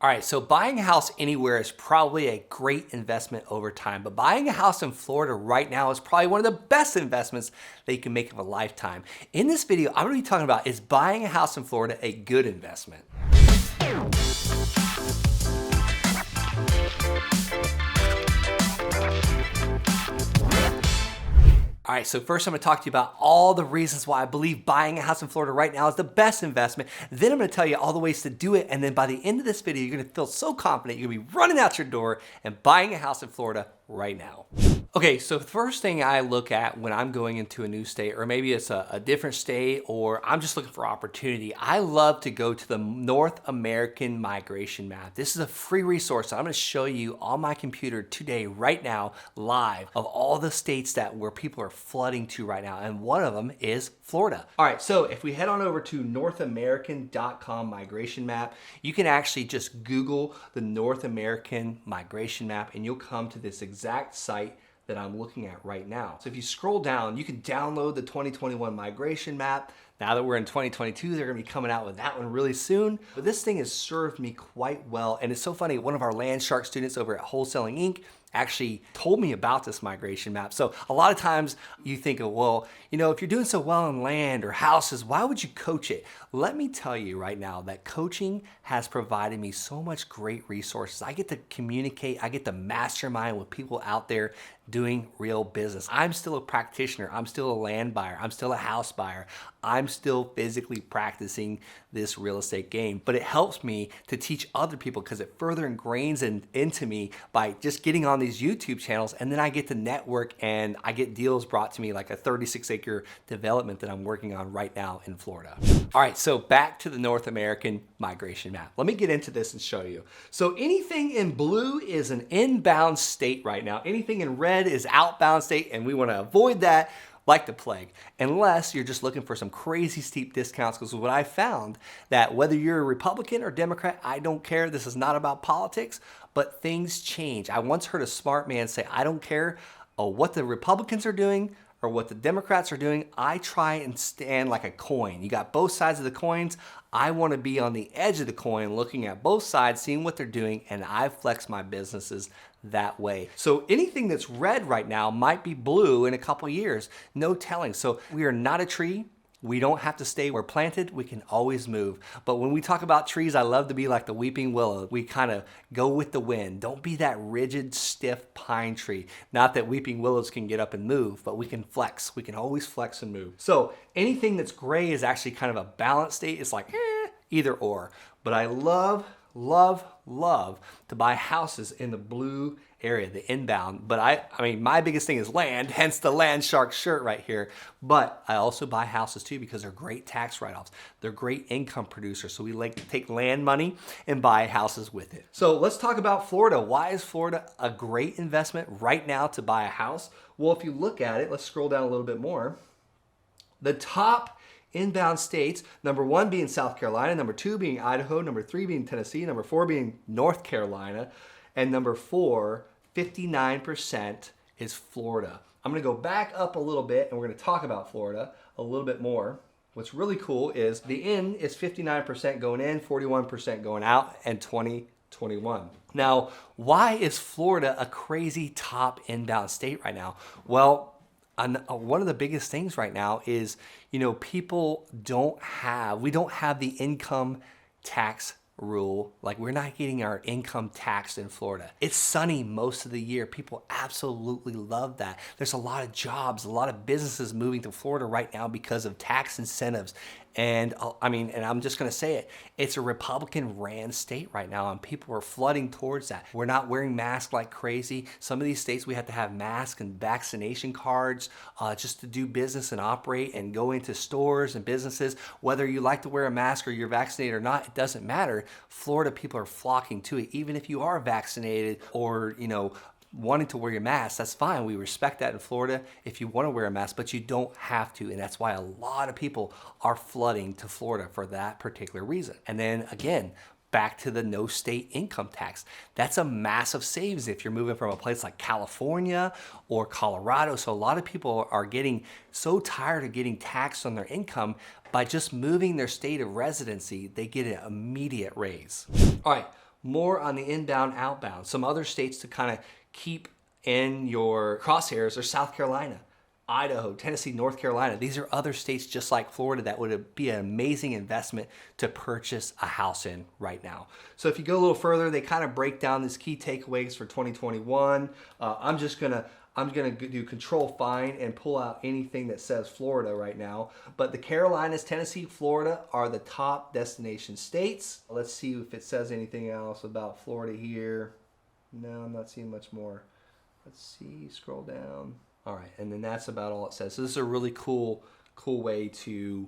All right, so buying a house anywhere is probably a great investment over time, but buying a house in Florida right now is probably one of the best investments that you can make of a lifetime. In this video, I'm gonna be talking about, is buying a house in Florida a good investment? All right, so first I'm gonna talk to you about all the reasons why I believe buying a house in Florida right now is the best investment. Then I'm gonna tell you all the ways to do it. And then by the end of this video, you're gonna feel so confident you're gonna be running out your door and buying a house in Florida right now. Okay, so the first thing I look at when I'm going into a new state, or maybe it's a different state, or I'm just looking for opportunity, I love to go to the North American Migration Map. This is a free resource. I'm gonna show you on my computer today, right now, live, of all the states where people are flooding to right now, and one of them is Florida. All right, so if we head on over to northamerican.com migration map, you can actually just Google the North American Migration Map, and you'll come to this exact site that I'm looking at right now. So if you scroll down, you can download the 2021 migration map. Now that we're in 2022, they're gonna be coming out with that one really soon. But this thing has served me quite well. And it's so funny, one of our Land Shark students over at Wholesaling Inc. actually told me about this migration map. So a lot of times you think of, well, you know, if you're doing so well in land or houses, why would you coach it? Let me tell you right now that coaching has provided me so much great resources. I get to communicate, I get to mastermind with people out there doing real business. I'm still a practitioner. I'm still a land buyer. I'm still a house buyer. I'm still physically practicing this real estate game, but it helps me to teach other people because it further ingrains into me by just getting on these YouTube channels, and then I get to network and I get deals brought to me, like a 36-acre development that I'm working on right now in Florida. All right, so back to the North American Migration Map. Let me get into this and show you. So anything in blue is an inbound state right now. Anything in red is outbound state, and we want to avoid that like the plague, unless you're just looking for some crazy steep discounts. Because what I found, that whether you're a Republican or Democrat, I don't care. This is not about politics, but things change. I once heard a smart man say, I don't care what the Republicans are doing or what the Democrats are doing. I try and stand like a coin. You got both sides of the coins. I want to be on the edge of the coin, looking at both sides, seeing what they're doing, and I flex my businesses that way. So anything that's red right now might be blue in a couple years. No telling. So we are not a tree. We don't have to stay where planted. We can always move. But when we talk about trees, I love to be like the weeping willow. We kind of go with the wind. Don't be that rigid, stiff pine tree. Not that weeping willows can get up and move, but we can flex. We can always flex and move. So anything that's gray is actually kind of a balanced state. It's like either or. But I love to buy houses in the blue area, the inbound. But I mean, my biggest thing is land, hence the Land Shark shirt right here. But I also buy houses too because they're great tax write-offs. They're great income producers. So we like to take land money and buy houses with it. So let's talk about Florida. Why is Florida a great investment right now to buy a house? Well, if you look at it, let's scroll down a little bit more. The top inbound states, number 1 being South Carolina, number 2 being Idaho, number 3 being Tennessee, number 4 being North Carolina, and number 4, 59% is Florida. I'm gonna go back up a little bit and we're gonna talk about Florida a little bit more. What's really cool is the in is 59% going in, 41% going out, and 2021. Now, why is Florida a crazy top inbound state right now? Well, one of the biggest things right now is, you know, we don't have the income tax rule. Like, we're not getting our income taxed in Florida. It's sunny most of the year. People absolutely love that. There's a lot of jobs, a lot of businesses moving to Florida right now because of tax incentives. And I mean, and I'm just gonna say it, it's a Republican ran state right now, and people are flooding towards that. We're not wearing masks like crazy. Some of these states we have to have masks and vaccination cards just to do business and operate and go into stores and businesses. Whether you like to wear a mask or you're vaccinated or not, it doesn't matter. Florida people are flocking to it. Even if you are vaccinated or, you know, wanting to wear your mask, that's fine. We respect that in Florida if you want to wear a mask, but you don't have to. And that's why a lot of people are flooding to Florida for that particular reason. And then again, back to the no state income tax. That's a massive savings if you're moving from a place like California or Colorado. So a lot of people are getting so tired of getting taxed on their income. By just moving their state of residency, they get an immediate raise. All right. more on the inbound, outbound. Some other states to kind of keep in your crosshairs are South Carolina, Idaho, Tennessee, North Carolina. These are other states just like Florida that would be an amazing investment to purchase a house in right now. So if you go a little further, they kind of break down these key takeaways for 2021. I'm gonna do control find and pull out anything that says Florida right now. But the Carolinas, Tennessee, Florida are the top destination states. Let's see if it says anything else about Florida here. No, I'm not seeing much more. Let's see, scroll down. All right, and then that's about all it says. So this is a really cool way to,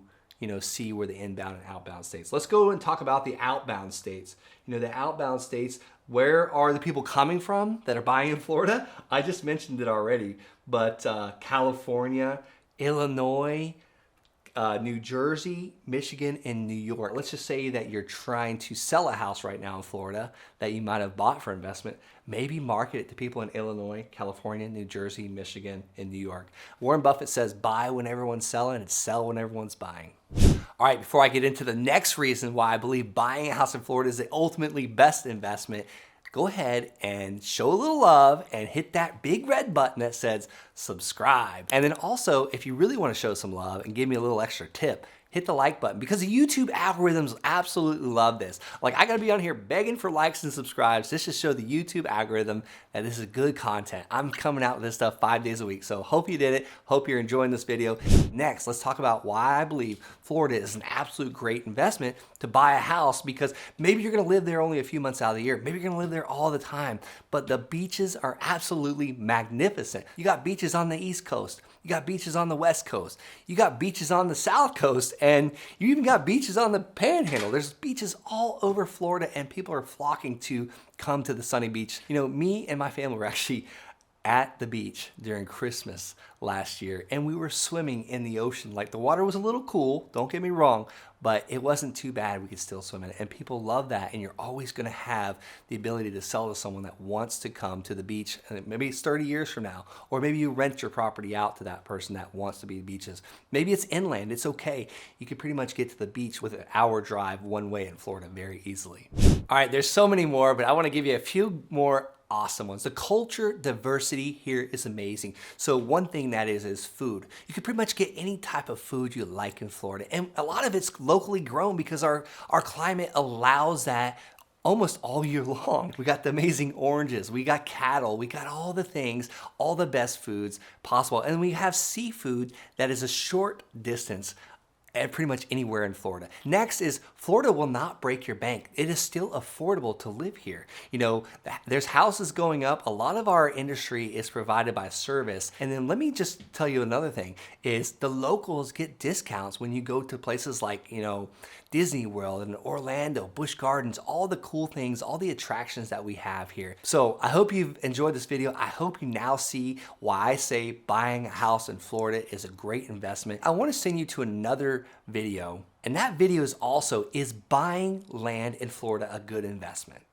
see where the inbound and outbound states. Let's go and talk about the outbound states. The outbound states, where are the people coming from that are buying in Florida? I just mentioned it already, but California, Illinois, New Jersey, Michigan, and New York. Let's just say that you're trying to sell a house right now in Florida that you might have bought for investment. Maybe market it to people in Illinois, California, New Jersey, Michigan, and New York. Warren Buffett says buy when everyone's selling and sell when everyone's buying. All right, before I get into the next reason why I believe buying a house in Florida is the ultimately best investment, go ahead and show a little love and hit that big red button that says subscribe. And then also, if you really want to show some love and give me a little extra tip, hit the like button, because the YouTube algorithms absolutely love this. Like, I gotta be on here begging for likes and subscribes just to show the YouTube algorithm that this is good content. I'm coming out with this stuff 5 days a week, so hope you did it. Hope you're enjoying this video. Next, let's talk about why I believe Florida is an absolute great investment to buy a house, because maybe you're gonna live there only a few months out of the year. Maybe you're gonna live there all the time, but the beaches are absolutely magnificent. You got beaches on the East Coast. You got beaches on the West Coast. You got beaches on the South Coast, and you even got beaches on the Panhandle. There's beaches all over Florida, and people are flocking to come to the sunny beach. Me and my family were actually at the beach during Christmas last year, and we were swimming in the ocean. Like, the water was a little cool, don't get me wrong, but it wasn't too bad. We could still swim in it, and people love that. And you're always going to have the ability to sell to someone that wants to come to the beach. And maybe it's 30 years from now, or maybe you rent your property out to that person that wants to be beaches. Maybe it's inland. It's okay. You can pretty much get to the beach with an hour drive one way in Florida very easily. All right, there's so many more, but I want to give you a few more awesome ones. The culture diversity here is amazing. So one thing that is food. You can pretty much get any type of food you like in Florida. And a lot of it's locally grown because our climate allows that almost all year long. We got the amazing oranges, we got cattle, we got all the things, all the best foods possible. And we have seafood that is a short distance and pretty much anywhere in Florida. Next is Florida will not break your bank. It is still affordable to live here. There's houses going up. A lot of our industry is provided by service. And then let me just tell you another thing is the locals get discounts when you go to places like, Disney World and Orlando, Busch Gardens, all the cool things, all the attractions that we have here. So I hope you've enjoyed this video. I hope you now see why I say buying a house in Florida is a great investment. I want to send you to another video, and that video is buying land in Florida a good investment?